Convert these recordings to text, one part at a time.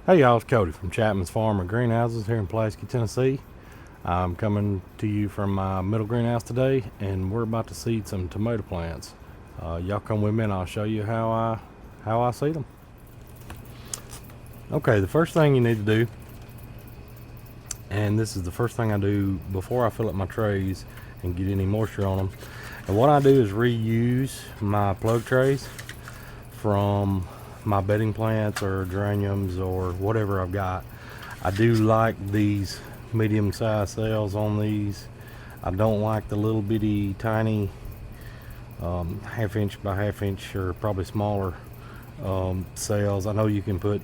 Hey y'all, it's Cody from Chapman's Farm and Greenhouses here in Pulaski, Tennessee. I'm coming to you from my middle greenhouse today, and we're about to seed some tomato plants. Y'all come with me and I'll show you how I seed them. Okay, the first thing you need to do, and this is the first thing I do before I fill up my trays and get any moisture on them, and what I do is reuse my plug trays from my bedding plants or geraniums or whatever I've got. I do like these medium sized cells on these. I don't like the little bitty tiny half inch by half inch or probably smaller cells. I know you can put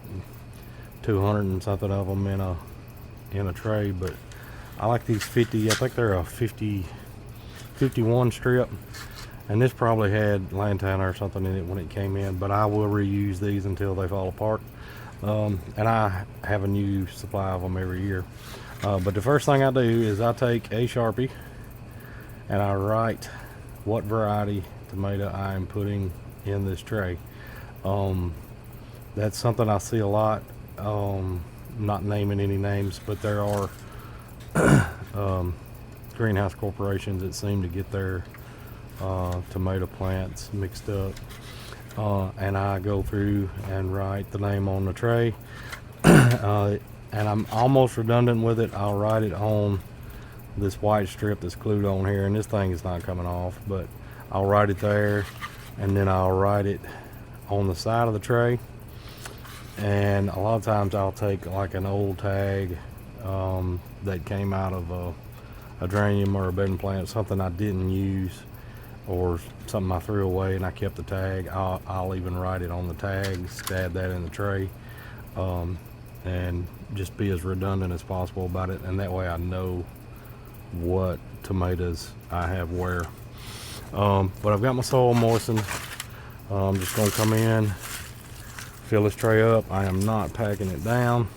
200 and something of them in a tray, but I like these 50. I think they're a 51 strip, and this probably had lantana or something in it when it came in, but I will reuse these until they fall apart. And I have a new supply of them every year. But the first thing I do is I take a Sharpie and I write what variety tomato I am putting in this tray. That's something I see a lot. Not naming any names, but there are greenhouse corporations that seem to get their tomato plants mixed up, and I go through and write the name on the tray, and I'm almost redundant with it. I'll write it on this white strip that's glued on here, and this thing is not coming off, but I'll write it there, and then I'll write it on the side of the tray. And a lot of times I'll take like an old tag that came out of a geranium or a bedding plant, something I didn't use or something I threw away and I kept the tag. I'll even write it on the tag, stab that in the tray, and just be as redundant as possible about it, and that way I know what tomatoes I have where. But I've got my soil moistened. I'm just going to come in, fill this tray up. I am not packing it down,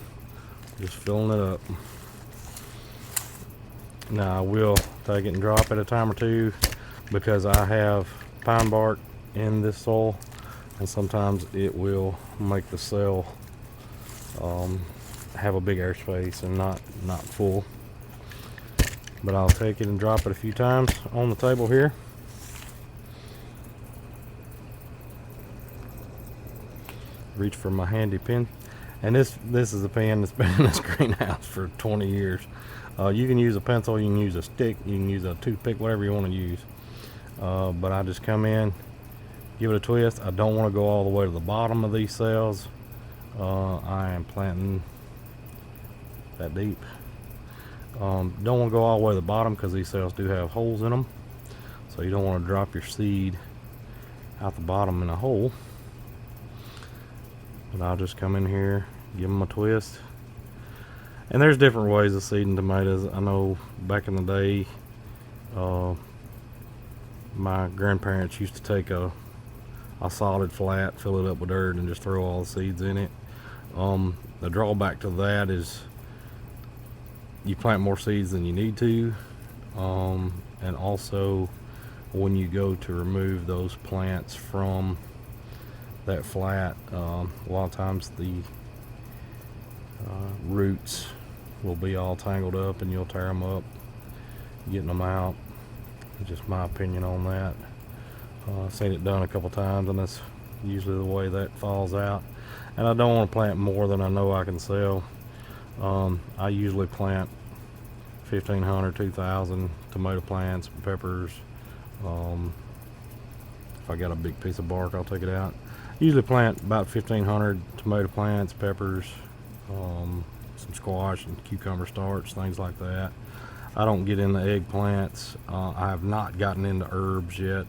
just filling it up. Now I will take it and drop it a time or two, because I have pine bark in this soil, and sometimes it will make the cell have a big air space and not full. But I'll take it and drop it a few times on the table here. Reach for my handy pen, and this is a pen that's been in this greenhouse for 20 years. You can use a pencil, you can use a stick, you can use a toothpick, whatever you want to use. But I just come in, give it a twist. I don't want to go all the way to the bottom of these cells. I am planting that deep. Don't want to go all the way to the bottom, because these cells do have holes in them, so you don't want to drop your seed out the bottom in a hole. But I'll just come in here, give them a twist. And there's different ways of seeding tomatoes. I know back in the day, my grandparents used to take a solid flat, fill it up with dirt, and just throw all the seeds in it. The drawback to that is you plant more seeds than you need to, and also when you go to remove those plants from that flat, a lot of times the roots will be all tangled up and you'll tear them up getting them out. Just my opinion on that. I've seen it done a couple times, and that's usually the way that falls out. And I don't want to plant more than I know I can sell. I usually plant 1,500, 2,000 tomato plants, peppers. If I got a big piece of bark, I'll take it out. Usually plant about 1,500 tomato plants, peppers, some squash and cucumber starts, things like that. I don't get into eggplants. I have not gotten into herbs yet.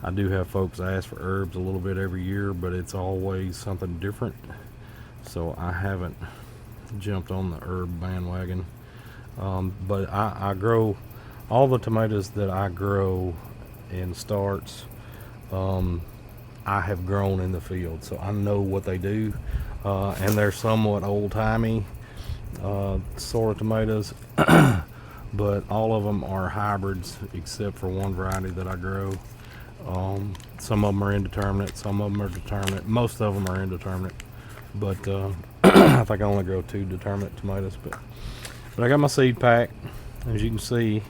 I do have folks ask for herbs a little bit every year, but it's always something different, so I haven't jumped on the herb bandwagon. But I grow all the tomatoes that I grow in starts. I have grown in the field, so I know what they do, and they're somewhat old-timey sort of tomatoes, but all of them are hybrids except for one variety that I grow. Some of them are indeterminate, some of them are determinate, most of them are indeterminate. but I think I only grow 2 determinate tomatoes. But I got my seed pack. As you can see,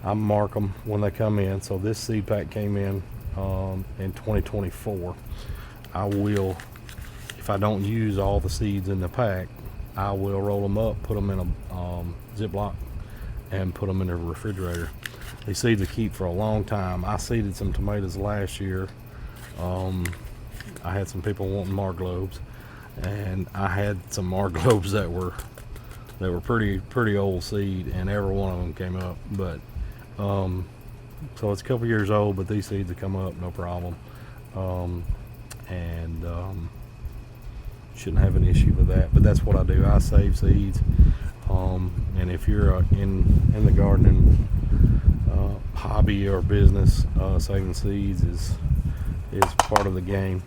I mark them when they come in. So this seed pack came in 2024. I will, if I don't use all the seeds in the pack, I will roll them up, put them in a Ziploc, and put them in the refrigerator. These seeds will keep for a long time. I seeded some tomatoes last year. I had some people wanting Marglobes, and I had some Marglobes that were pretty old seed, and every one of them came up. But so it's a couple years old, but these seeds will come up no problem, and shouldn't have an issue with that. But that's what I do. I save seeds, and if you're in the gardening hobby or business, saving seeds is part of the game.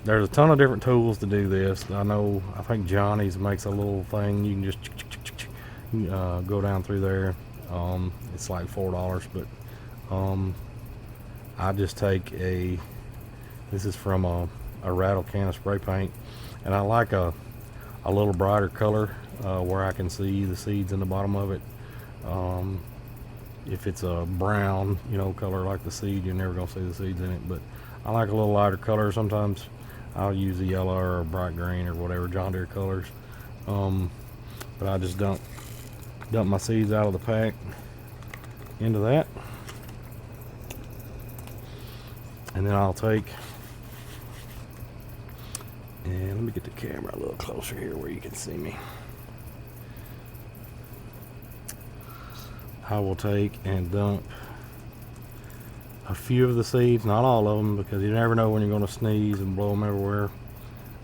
There's a ton of different tools to do this. I think Johnny's makes a little thing you can just go down through there. It's like $4, but I just take this is from a rattle can of spray paint, and I like a little brighter color where I can see the seeds in the bottom of it. If it's a brown color like the seed, you're never gonna see the seeds in it, but I like a little lighter color. Sometimes I'll use a yellow or a bright green or whatever John Deere colors, but I just dump my seeds out of the pack into that, and then I'll take, and let me get the camera a little closer here where you can see me. I will take and dump a few of the seeds, not all of them, because you never know when you're going to sneeze and blow them everywhere.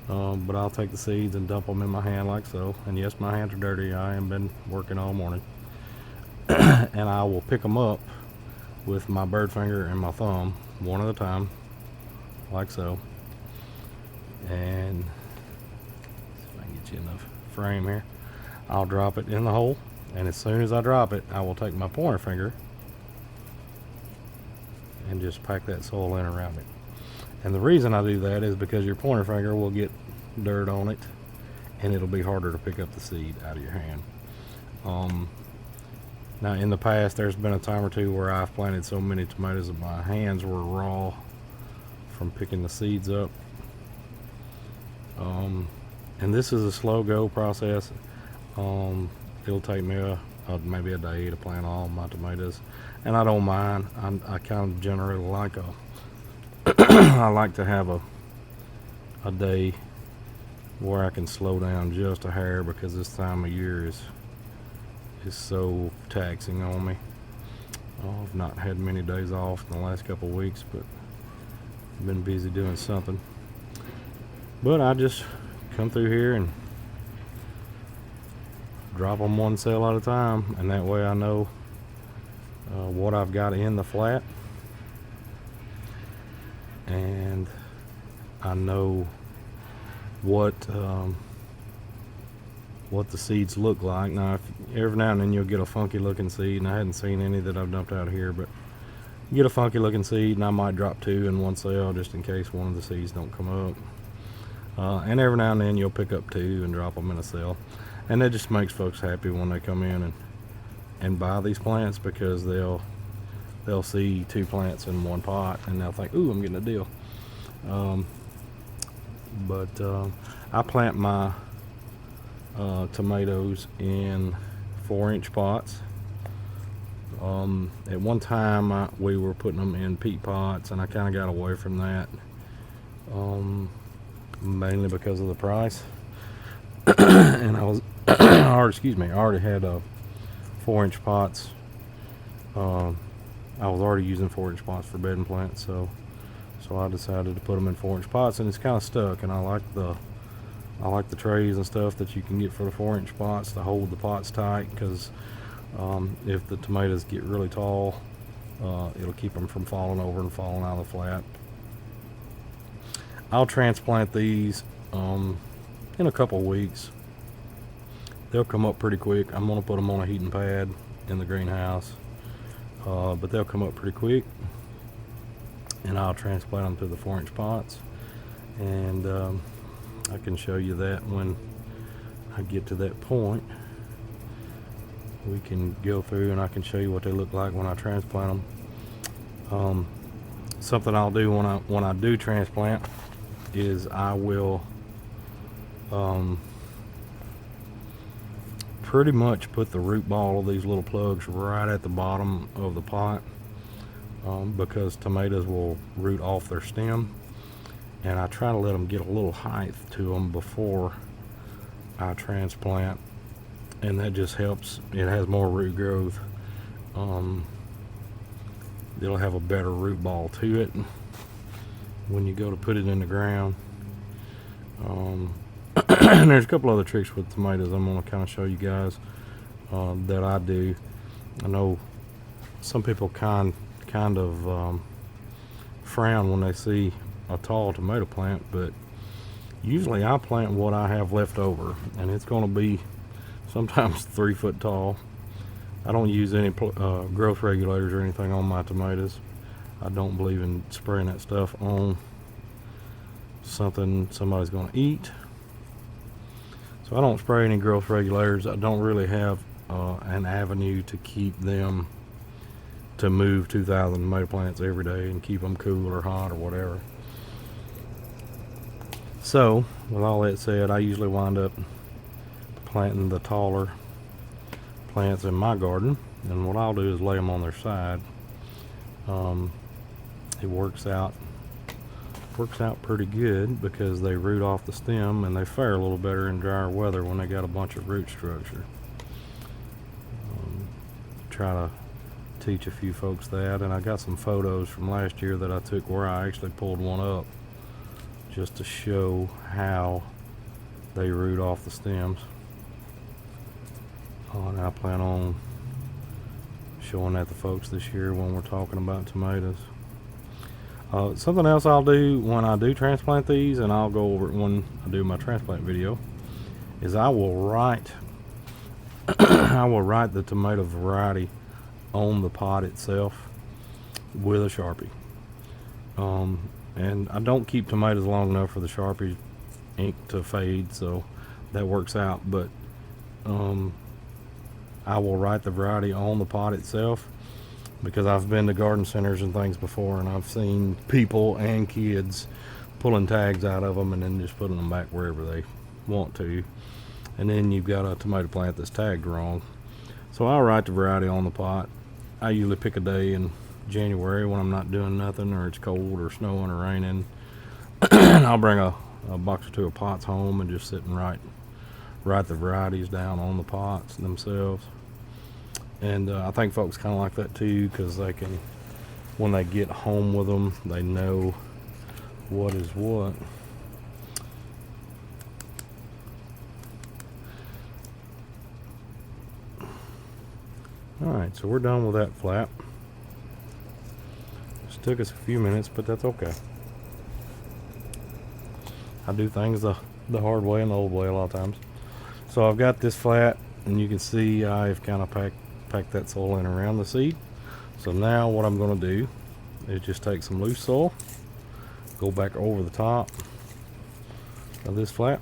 But I'll take the seeds and dump them in my hand like so. And yes, my hands are dirty. I have been working all morning. And I will pick them up with my bird finger and my thumb, one at a time, like so. And see if I can get you enough frame here. I'll drop it in the hole. And as soon as I drop it, I will take my pointer finger and just pack that soil in around it. And the reason I do that is because your pointer finger will get dirt on it, and it'll be harder to pick up the seed out of your hand. Now in the past, there's been a time or two where I've planted so many tomatoes that my hands were raw from picking the seeds up. And this is a slow go process. It'll take me maybe a day to plant all my tomatoes, and I don't mind. I kind of generally like I like to have a day where I can slow down just a hair, because this time of year is so taxing on me. I've not had many days off in the last couple of weeks, but I've been busy doing something. But I just come through here and drop them one cell at a time, and that way I know what I've got in the flat, and I know what the seeds look like. Now, every now and then you'll get a funky looking seed, and I hadn't seen any that I've dumped out here, but you get a funky looking seed, and I might drop 2 in one cell just in case one of the seeds don't come up. And every now and then you'll pick up 2 and drop them in a cell. And that just makes folks happy when they come in and buy these plants, because they'll see 2 plants in one pot and they'll think, ooh, I'm getting a deal. I plant my tomatoes in 4-inch pots. At one time we were putting them in peat pots, and I kind of got away from that, mainly because of the price. And I already had 4-inch pots. I was already using 4-inch pots for bedding plants, so I decided to put them in 4-inch pots, and it's kind of stuck. And I like the trays and stuff that you can get for the 4-inch pots to hold the pots tight, because if the tomatoes get really tall, it'll keep them from falling over and falling out of the flat. I'll transplant these in a couple weeks. They'll come up pretty quick. I'm going to put them on a heating pad in the greenhouse, but they'll come up pretty quick, and I'll transplant them to the 4-inch pots, and I can show you that when I get to that point. We can go through and I can show you what they look like when I transplant them. Something I'll do when I do transplant is I will pretty much put the root ball of these little plugs right at the bottom of the pot, because tomatoes will root off their stem, and I try to let them get a little height to them before I transplant, and that just helps. It has more root growth. It'll have a better root ball to it when you go to put it in the ground. And there's a couple other tricks with tomatoes I'm going to kind of show you guys that I do. I know some people kind of frown when they see a tall tomato plant, but usually I plant what I have left over, and it's going to be sometimes 3 foot tall. I don't use any growth regulators or anything on my tomatoes. I don't believe in spraying that stuff on something somebody's going to eat. So I don't spray any growth regulators. I don't really have an avenue to keep them to move 2,000 tomato plants every day and keep them cool or hot or whatever. So with all that said, I usually wind up planting the taller plants in my garden, and what I'll do is lay them on their side. It works out pretty good because they root off the stem and they fare a little better in drier weather when they got a bunch of root structure. Try to teach a few folks that, and I got some photos from last year that I took where I actually pulled one up just to show how they root off the stems. And I plan on showing that to folks this year when we're talking about tomatoes. Something else I'll do when I do transplant these, and I'll go over it when I do my transplant video, is I will write the tomato variety on the pot itself with a Sharpie. And I don't keep tomatoes long enough for the Sharpie ink to fade, so that works out, but I will write the variety on the pot itself, because I've been to garden centers and things before, and I've seen people and kids pulling tags out of them and then just putting them back wherever they want to, and then you've got a tomato plant that's tagged wrong. So I'll write the variety on the pot. I usually pick a day in January when I'm not doing nothing, or it's cold or snowing or raining, and I'll bring a box or two of pots home and just sit and write the varieties down on the pots themselves. And I think folks kind of like that too, because they can, when they get home with them, they know what is what. Alright, so we're done with that flap. Just took us a few minutes, but that's okay. I do things the hard way and the old way a lot of times. So I've got this flat, and you can see I've kind of packed that soil in around the seed. So now what I'm going to do is just take some loose soil, go back over the top of this flat.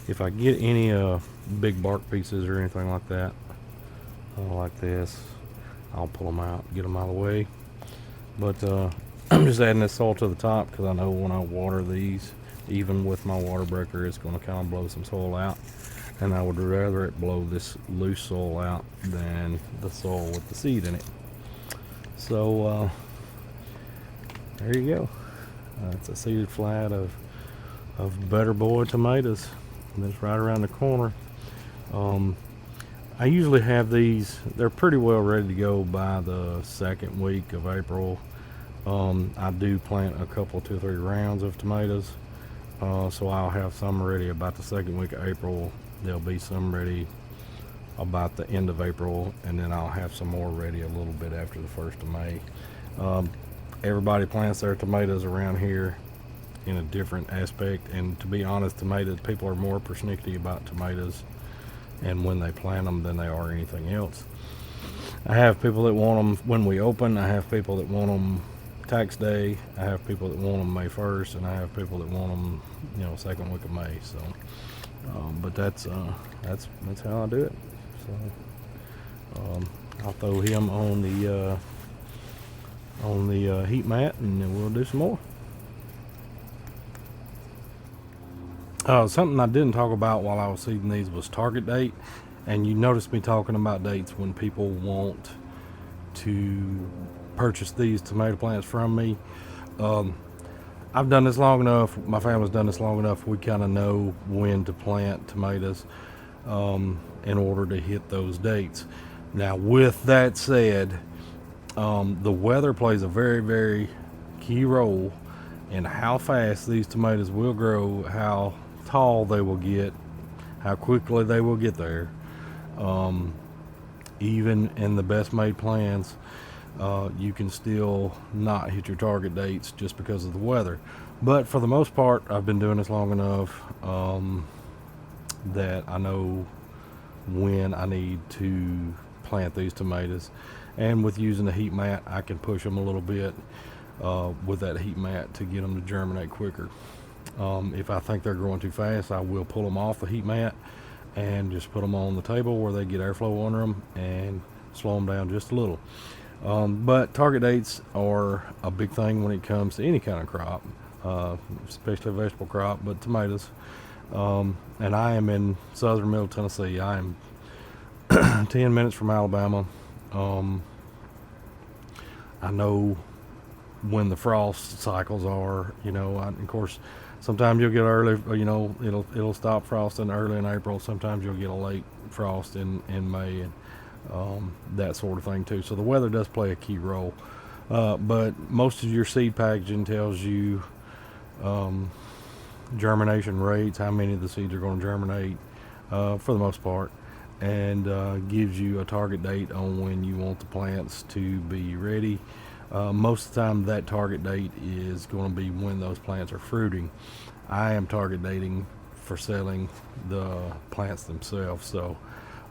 If I get any big bark pieces or anything like that, like this, I'll pull them out, get them out of the way. But I'm just adding this soil to the top because I know when I water these, even with my water breaker, it's going to kind of blow some soil out. And I would rather it blow this loose soil out than the soil with the seed in it. So there you go. It's a seeded flat of Better Boy tomatoes. That's right around the corner. I usually have these, they're pretty well ready to go by the second week of April. I do plant a couple, 2 or 3 rounds of tomatoes. So I'll have some ready about the second week of April. There'll be some ready about the end of April, and then I'll have some more ready a little bit after the 1st of May. Everybody plants their tomatoes around here in a different aspect, and to be honest, people are more persnickety about tomatoes and when they plant them than they are anything else. I have people that want them when we open. I have people that want them tax day. I have people that want them May 1st, and I have people that want them, second week of May. So, but that's how I do it. So, I'll throw him on the heat mat, and then we'll do some more. Something I didn't talk about while I was seeding these was target date, and you noticed me talking about dates when people want to purchase these tomato plants from me. I've done this long enough, my family's done this long enough, we kind of know when to plant tomatoes in order to hit those dates. Now, with that said, the weather plays a very, very key role in how fast these tomatoes will grow, how tall they will get, how quickly they will get there. Even in the best made plans, you can still not hit your target dates just because of the weather. But for the most part, I've been doing this long enough that I know when I need to plant these tomatoes. And with using the heat mat, I can push them a little bit with that heat mat to get them to germinate quicker. If I think they're growing too fast, I will pull them off the heat mat and just put them on the table where they get airflow under them and slow them down just a little. But target dates are a big thing when it comes to any kind of crop, especially a vegetable crop, but tomatoes. And I am in southern middle Tennessee. I am 10 minutes from Alabama. I know when the frost cycles are, of course, sometimes you'll get early, it'll stop frosting early in April. Sometimes you'll get a late frost in May, and that sort of thing too. So the weather does play a key role. But most of your seed packaging tells you germination rates, how many of the seeds are going to germinate for the most part, and gives you a target date on when you want the plants to be ready. Most of the time that target date is going to be when those plants are fruiting. I am target dating for selling the plants themselves. So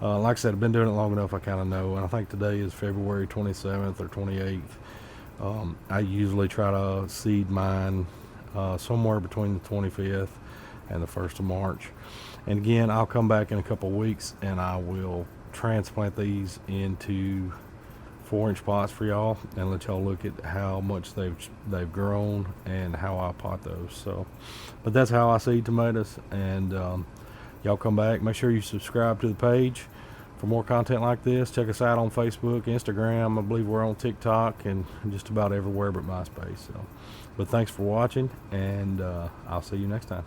like I said, I've been doing it long enough, I kind of know. And I think today is February 27th or 28th. I usually try to seed mine somewhere between the 25th and the 1st of March. And again, I'll come back in a couple of weeks and I will transplant these into 4-inch pots for y'all and let y'all look at how much they've grown and how I pot those. So, but that's how I seed tomatoes. And y'all come back, make sure you subscribe to the page for more content like this. Check us out on Facebook, Instagram. I believe we're on TikTok and just about everywhere but MySpace. So, but thanks for watching, and I'll see you next time.